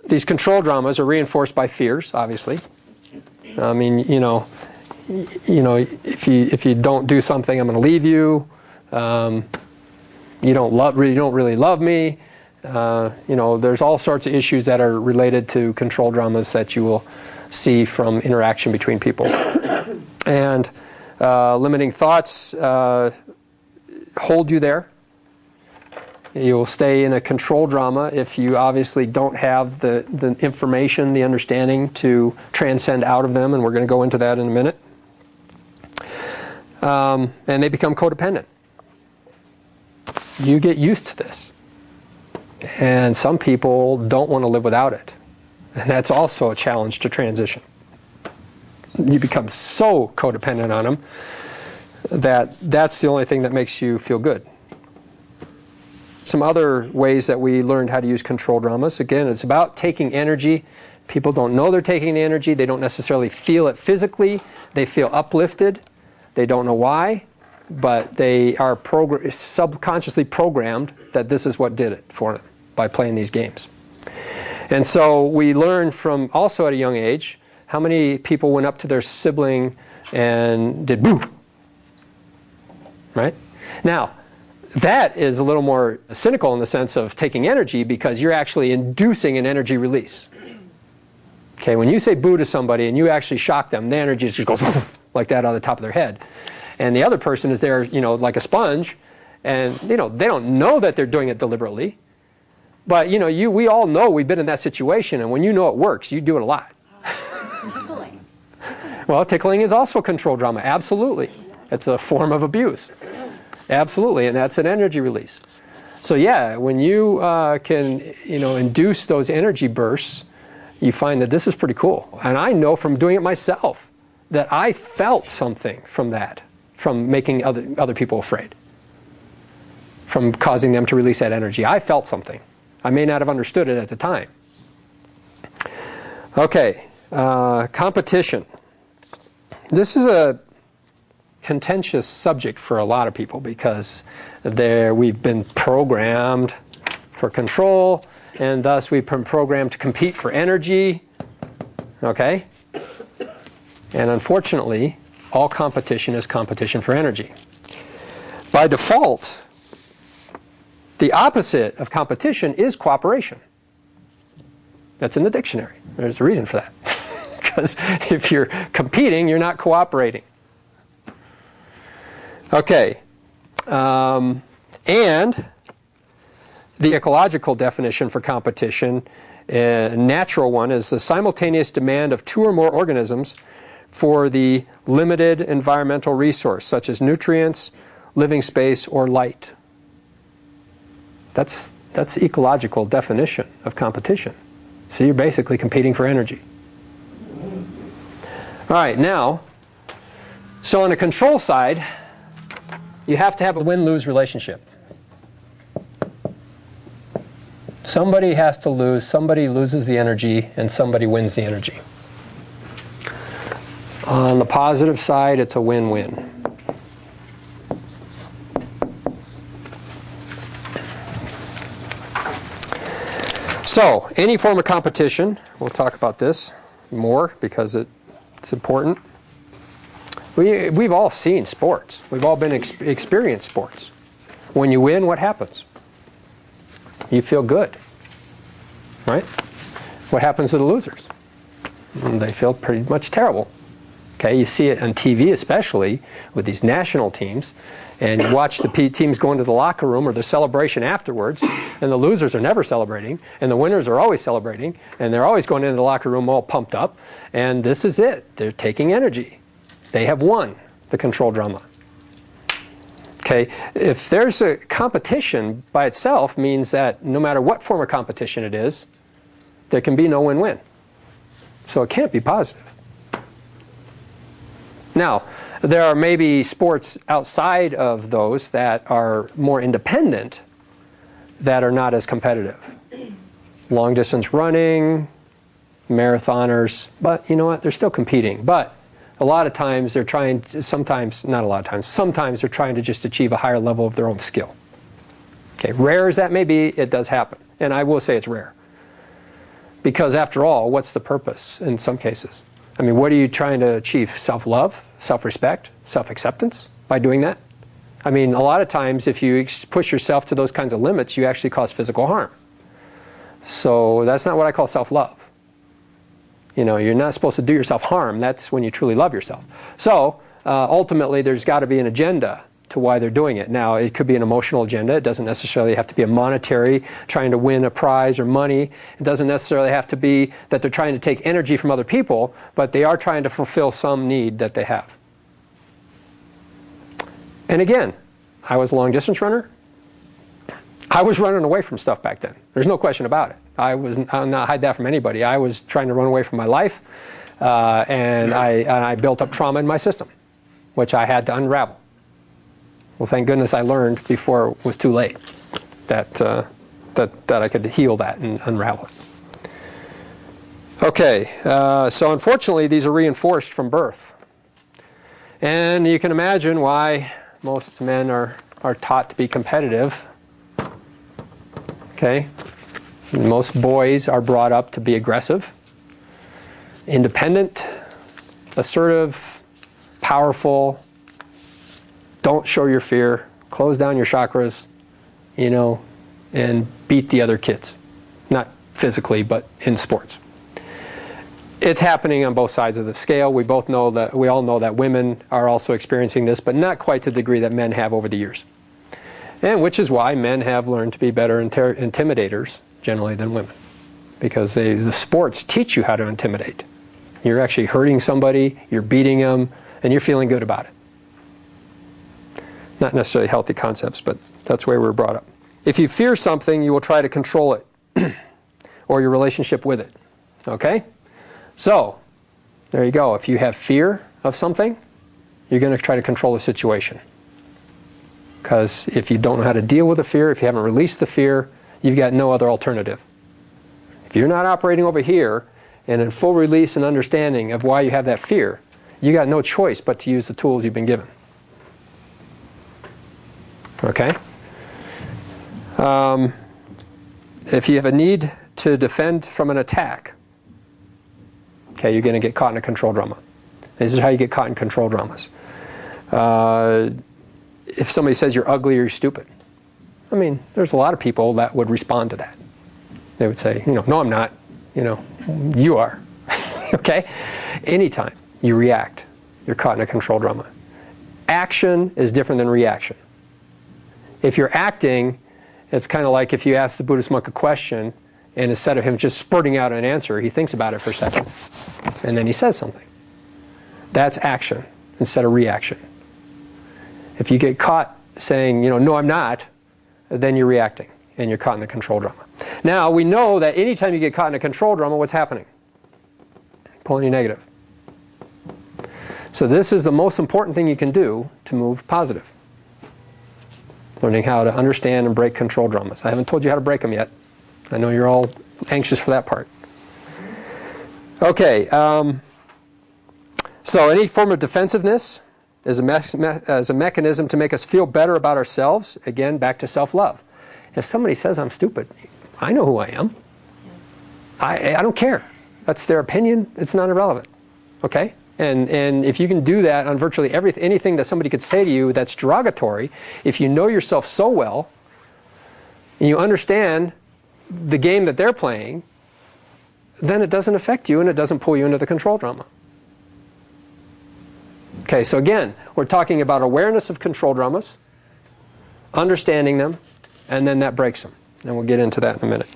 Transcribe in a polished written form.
These control dramas are reinforced by fears, obviously. I mean, if you don't do something, I'm going to leave you. You don't really love me. There's all sorts of issues that are related to control dramas that you will see from interaction between people. And limiting thoughts hold you there. You will stay in a control drama if you obviously don't have the information, the understanding to transcend out of them, and we're going to go into that in a minute. And they become codependent. You get used to this. And some people don't want to live without it. And that's also a challenge to transition. You become so codependent on them that that's the only thing that makes you feel good. Some other ways that we learned how to use control dramas. Again, it's about taking energy. People don't know they're taking the energy. They don't necessarily feel it physically. They feel uplifted. They don't know why, but they are subconsciously programmed that this is what did it for them by playing these games. And so we learned from also at a young age how many people went up to their sibling and did boo. Right? Now, that is a little more cynical in the sense of taking energy because you're actually inducing an energy release. Okay, when you say boo to somebody and you actually shock them, the energy just goes like that on the top of their head. And the other person is there, like a sponge, and they don't know that they're doing it deliberately. But we all know we've been in that situation, and when you know it works, you do it a lot. Tickling. Well, tickling is also control drama, absolutely. It's a form of abuse. Absolutely, and that's an energy release. So yeah, when you can induce those energy bursts, you find that this is pretty cool. And I know from doing it myself that I felt something from that, from making other people afraid, from causing them to release that energy. I felt something. I may not have understood it at the time. Okay, competition. This is a contentious subject for a lot of people because we've been programmed for control, and thus we've been programmed to compete for energy. Okay? And unfortunately, all competition is competition for energy. By default, the opposite of competition is cooperation. That's in the dictionary. There's a reason for that. Because if you're competing, you're not cooperating. Okay. And the ecological definition for competition, a natural one, is the simultaneous demand of two or more organisms for the limited environmental resource, such as nutrients, living space, or light. That's the ecological definition of competition. So you're basically competing for energy. All right, now, so on the control side, you have to have a win-lose relationship. Somebody has to lose, somebody loses the energy, and somebody wins the energy. On the positive side, it's a win-win. So, any form of competition, we'll talk about this more because it's important. We've all seen sports. We've all been experienced sports. When you win, what happens? You feel good, right? What happens to the losers? They feel pretty much terrible. Okay, you see it on TV, especially with these national teams, and you watch the teams go into the locker room or the celebration afterwards, and the losers are never celebrating, and the winners are always celebrating, and they're always going into the locker room all pumped up, and this is it. They're taking energy. They have won the control drama. Okay, if there's a competition by itself means that no matter what form of competition it is, there can be no win-win. So it can't be positive. Now, there are maybe sports outside of those that are more independent that are not as competitive. Long distance running, marathoners, but you know what, they're still competing. But a lot of times they're trying, sometimes they're trying to just achieve a higher level of their own skill. Okay, rare as that may be, it does happen. And I will say it's rare. Because after all, what's the purpose in some cases? I mean, what are you trying to achieve? Self-love, self-respect, self-acceptance by doing that? I mean, a lot of times if you push yourself to those kinds of limits, you actually cause physical harm. So that's not what I call self-love. You know, you're not supposed to do yourself harm. That's when you truly love yourself. So ultimately, there's got to be an agenda to why they're doing it. Now, it could be an emotional agenda. It doesn't necessarily have to be a monetary, trying to win a prize or money. It doesn't necessarily have to be that they're trying to take energy from other people, but they are trying to fulfill some need that they have. And again, I was a long-distance runner. I was running away from stuff back then. There's no question about it. I'll not hide that from anybody. I was trying to run away from my life, and I built up trauma in my system, which I had to unravel. Well, thank goodness I learned before it was too late that I could heal that and unravel it. Okay, so unfortunately, these are reinforced from birth. And you can imagine why most men are taught to be competitive. Okay? Most boys are brought up to be aggressive, independent, assertive, powerful. Don't show your fear. Close down your chakras, you know, and beat the other kids. Not physically, but in sports. It's happening on both sides of the scale. We all know that women are also experiencing this, but not quite to the degree that men have over the years. And which is why men have learned to be better intimidators generally than women, because the sports teach you how to intimidate. You're actually hurting somebody, you're beating them, and you're feeling good about it. Not necessarily healthy concepts, but that's the way we were brought up. If you fear something, you will try to control it or your relationship with it. Okay? So, there you go. If you have fear of something, you're going to try to control the situation. Because if you don't know how to deal with the fear, if you haven't released the fear, you've got no other alternative. If you're not operating over here and in full release and understanding of why you have that fear, you got no choice but to use the tools you've been given. Okay? If you have a need to defend from an attack, okay, you're going to get caught in a control drama. This is how you get caught in control dramas. If somebody says you're ugly or you're stupid, I mean, there's a lot of people that would respond to that. They would say, you know, no, I'm not. You know, you are. Okay? Anytime you react, you're caught in a control drama. Action is different than reaction. If you're acting, it's kind of like if you ask the Buddhist monk a question, and instead of him just spurting out an answer, he thinks about it for a second, and then he says something. That's action instead of reaction. If you get caught saying, you know, no, I'm not, then you're reacting, and you're caught in the control drama. Now, we know that anytime you get caught in a control drama, what's happening? Pulling you negative. So this is the most important thing you can do to move positive. Learning how to understand and break control dramas. I haven't told you how to break them yet. I know you're all anxious for that part. Okay, so any form of defensiveness is a mechanism to make us feel better about ourselves. Again, back to self-love. If somebody says I'm stupid, I know who I am. I don't care. That's their opinion. It's not irrelevant. Okay? And if you can do that on virtually anything that somebody could say to you that's derogatory, if you know yourself so well, and you understand the game that they're playing, then it doesn't affect you and it doesn't pull you into the control drama. Okay, so again, we're talking about awareness of control dramas, understanding them, and then that breaks them. And we'll get into that in a minute.